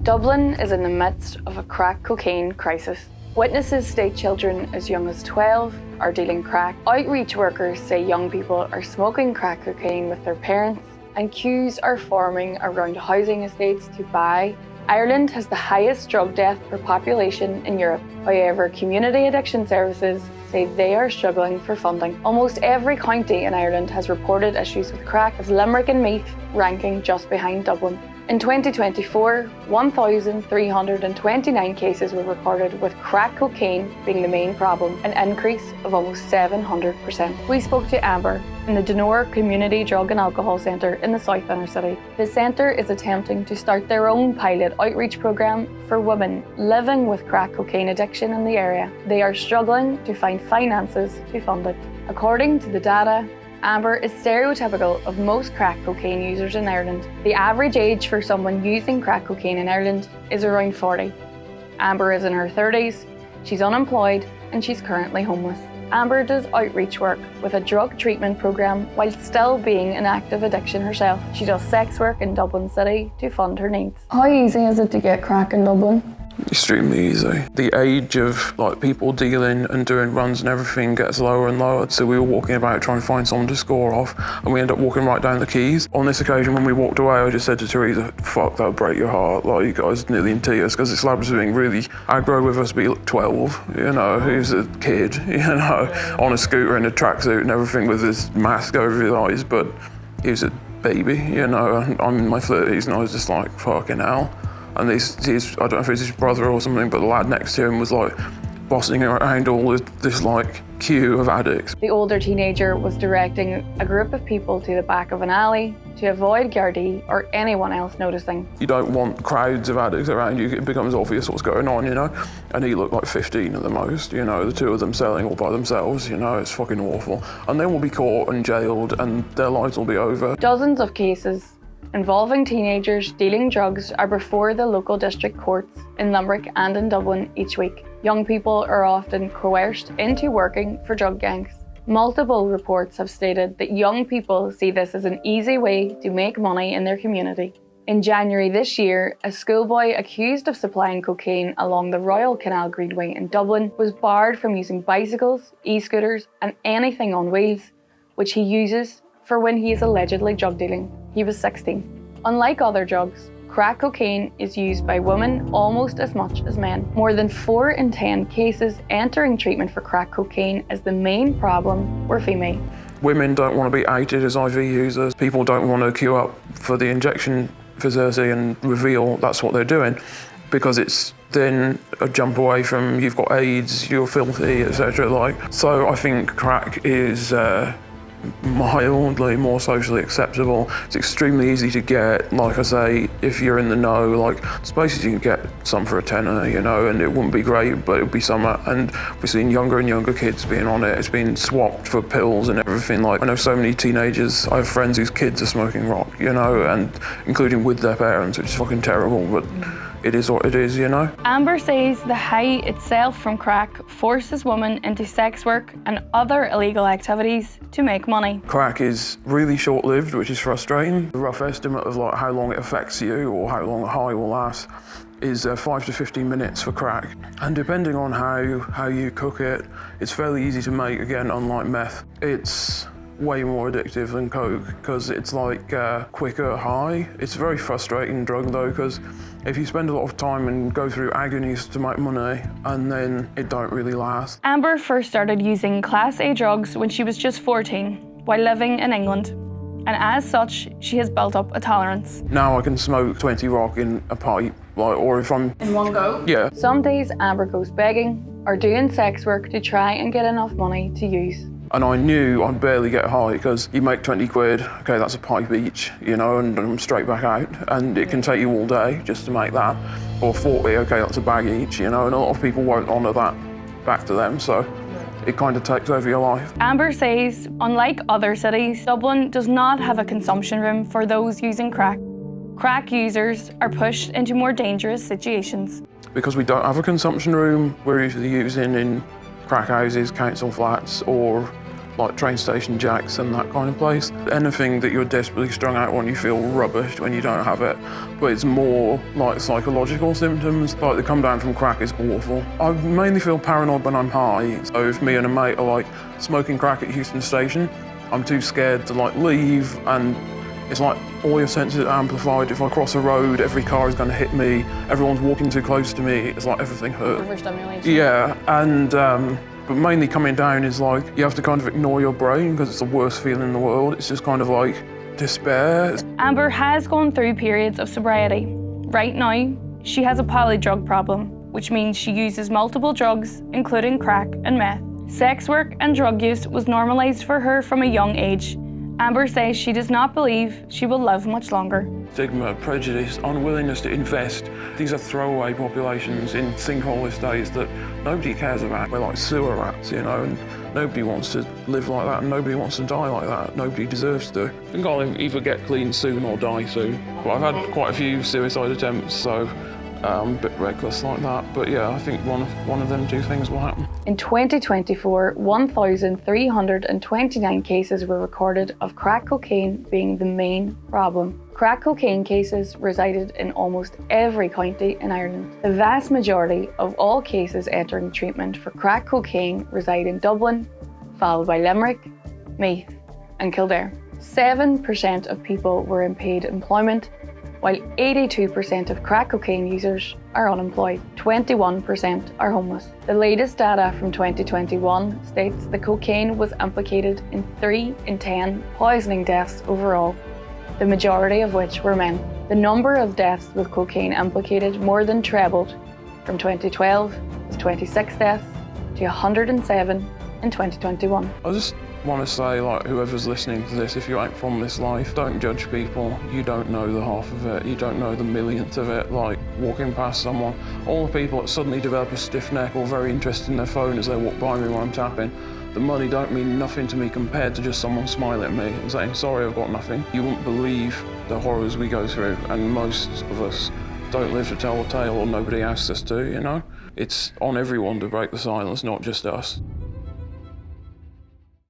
Dublin is in the midst of a crack cocaine crisis. Witnesses state children as young as 12 are dealing crack. Outreach workers say young people are smoking crack cocaine with their parents, and queues are forming around housing estates to buy. Ireland has the highest drug death per population in Europe. However, community addiction services say they are struggling for funding. Almost every county in Ireland has reported issues with crack, with Limerick and Meath ranking just behind Dublin. In 2024, 1,329 cases were recorded, with crack cocaine being the main problem, an increase of almost 700%. We spoke to Amber in the Donore Community Drug and Alcohol Centre in the South Inner City. The centre is attempting to start their own pilot outreach programme for women living with crack cocaine addiction in the area. They are struggling to find finances to fund it. According to the data, Amber is stereotypical of most crack cocaine users in Ireland. The average age for someone using crack cocaine in Ireland is around 40. Amber is in her 30s, she's unemployed, and she's currently homeless. Amber does outreach work with a drug treatment programme while still being in active addiction herself. She does sex work in Dublin City to fund her needs. How easy is it to get crack in Dublin? Extremely easy. The age of people dealing and doing runs and everything gets lower and lower, so we were walking about trying to find someone to score off, and we ended up walking right down the quays. On this occasion, when we walked away, I just said to Teresa, fuck, that would break your heart, you guys nearly in tears, because this lad was being really aggro with us, be 12, he was a kid, on a scooter in a tracksuit and everything with his mask over his eyes, but he was a baby, and I'm in my 30s and I was just like, fucking hell. And I don't know if it's his brother or something, but the lad next to him was bossing around all this queue of addicts. The older teenager was directing a group of people to the back of an alley to avoid Gardaí or anyone else noticing. You don't want crowds of addicts around you, it becomes obvious what's going on, And he looked like 15 at the most, the two of them selling all by themselves, it's fucking awful. And they will be caught and jailed and their lives will be over. Dozens of cases involving teenagers dealing drugs are before the local district courts in Limerick and in Dublin each week. Young people are often coerced into working for drug gangs. Multiple reports have stated that young people see this as an easy way to make money in their community. In January this year, a schoolboy accused of supplying cocaine along the Royal Canal Greenway in Dublin was barred from using bicycles, e-scooters and anything on wheels, which he uses for when he is allegedly drug dealing. He was 16. Unlike other drugs, crack cocaine is used by women almost as much as men. More than 4 in 10 cases entering treatment for crack cocaine as the main problem were female. Women don't want to be outed as IV users. People don't want to queue up for the injection facility and reveal that's what they're doing, because it's then a jump away from you've got AIDS, you're filthy, etc. So I think crack is mildly more socially acceptable. It's extremely easy to get. Like I say, if you're in the know, spaces you can get some for a tenner, and it wouldn't be great, but it would be somewhat. And we're seeing younger and younger kids being on it. It's been swapped for pills and everything. I know so many teenagers, I have friends whose kids are smoking rock, and including with their parents, which is fucking terrible, but it is what it is, Amber says the high itself from crack forces women into sex work and other illegal activities to make money. Crack is really short-lived, which is frustrating. The rough estimate of how long it affects you or how long a high will last is 5 to 15 minutes for crack. And depending on how you cook it, it's fairly easy to make, again, unlike meth. It's way more addictive than coke because it's quicker high. It's a very frustrating drug though, because if you spend a lot of time and go through agonies to make money and then it don't really last. Amber first started using Class A drugs when she was just 14 while living in England, and as such she has built up a tolerance. Now I can smoke 20 rock in a pipe, or if I'm... In one go? Yeah. Some days Amber goes begging or doing sex work to try and get enough money to use. And I knew I'd barely get high because you make 20 quid, okay, that's a pipe each, and I'm straight back out. And it can take you all day just to make that. Or 40, okay, that's a bag each, and a lot of people won't honour that back to them, so it kind of takes over your life. Amber says, unlike other cities, Dublin does not have a consumption room for those using crack. Crack users are pushed into more dangerous situations. Because we don't have a consumption room, we're usually using in crack houses, council flats, or like train station jacks and that kind of place. Anything that you're desperately strung out on, you feel rubbish when you don't have it, but it's more like psychological symptoms, like they come down from crack is awful. I mainly feel paranoid when I'm high, so if me and a mate are like smoking crack at Euston Station, I'm too scared to like leave, and it's like all your senses are amplified. If I cross a road, every car is going to hit me, everyone's walking too close to me, it's like everything hurts. Overstimulation. Yeah, and but mainly coming down is like, you have to kind of ignore your brain because it's the worst feeling in the world. It's just kind of like despair. Amber has gone through periods of sobriety. Right now, she has a polydrug problem, which means she uses multiple drugs, including crack and meth. Sex work and drug use was normalised for her from a young age. Amber says she does not believe she will live much longer. Stigma, prejudice, unwillingness to invest. These are throwaway populations in sinkhole estates that nobody cares about. We're like sewer rats, you know, and nobody wants to live like that and nobody wants to die like that. Nobody deserves to. I think I'll either get clean soon or die soon. But I've had quite a few suicide attempts, so I'm a bit reckless like that. But yeah, I think one of them two things will happen. In 2024, 1,329 cases were recorded of crack cocaine being the main problem. Crack cocaine cases resided in almost every county in Ireland. The vast majority of all cases entering treatment for crack cocaine reside in Dublin, followed by Limerick, Meath and Kildare. 7% of people were in paid employment, while 82% of crack cocaine users are unemployed. 21% are homeless. The latest data from 2021 states that cocaine was implicated in 3 in 10 poisoning deaths overall, the majority of which were men. The number of deaths with cocaine implicated more than trebled from 2012 with 26 deaths to 107 in 2021. I just want to say, like, whoever's listening to this, if you ain't from this life, don't judge people. You don't know the half of it. You don't know the millionth of it. Like, walking past someone, all the people that suddenly develop a stiff neck or very interested in their phone as they walk by me when I'm tapping, the money don't mean nothing to me compared to just someone smiling at me and saying, sorry, I've got nothing. You wouldn't believe the horrors we go through, and most of us don't live to tell the tale, or nobody asks us to, you know? It's on everyone to break the silence, not just us.